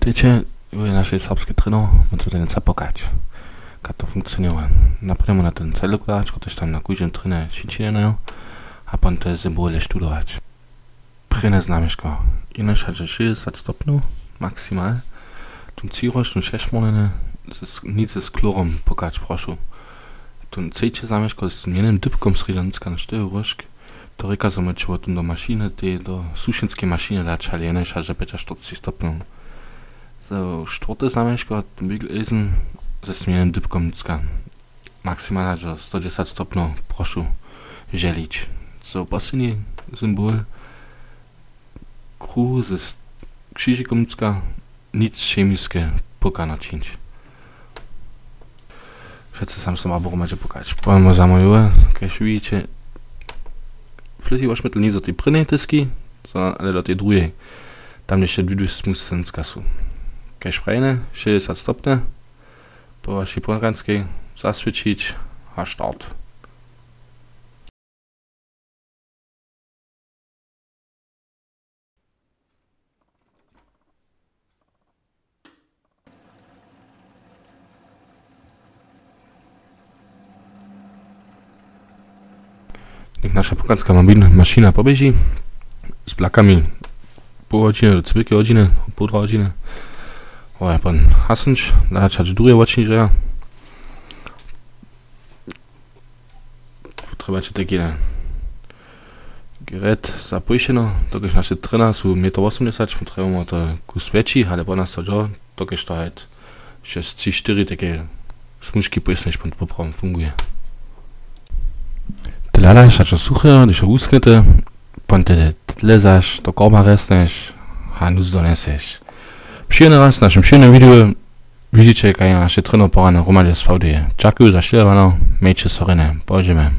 Witajcie, naszej serbskiej trener, będę tutaj něco pokazać, jak to funkcjonuje. Napríklad na ten celokulač, ktoś tam na kúžem trener činčine, a potem te symbole študować. Prene znamieszko, inaczej 60 stopňov, maximal. Tu ciroš, tu 6 måneder, nic z klorom pokazać, proszę. Tu cejcie znamieszko z jednym dybkom sređanicka na 4 rožk. To reka zamečilo tu do mašine, do sušenskej mašine dačali, inaczej 45 stopňov. So, czwarte znamieszko, Bigel-Eisen, ze zmienionym dybkom nicka. Maksymalnie, że 110 stopňov, proszę, żelić. So, poslední symbol, kruh ze krzyżykom nicka, nic chemické pokano činč. Wszyscy sam sobie albo macie pokazać. Powiem zamówiłem, jak widzicie, flüssig waschmittel nie do tej prynnej tyski, ale do tej drugiej. Tam jeszcze dwie smussenská sú. Keď frejne, 60 stopňov, po vašej poranskej zasvičiť a štart. Niech nasza pokazka maszyna pobieži z blakami pół godziny do 2 godziny, półtora godziny. Ale pan hasnąć, dać drugie ocznicze. Trzeba ci takie gerät zapojšeno, dokiaľ naše trener sú 1,80 m, potrebujeme to kus väčší, ale po nás to jo, dokiaľ to hejt 6-4 také smužky pojsneš, po popravom funguje. Ty ladaš, a čo suché, když ho usknete, pon te lezaš, do korba resneš, a nus doneseš. Przyjemny raz w naszym przyjemnym wideo. Widzicie, jak nasze trener porane Romalie z VD. Dziękuję za śledowanie, miejcie się sorene, położymy.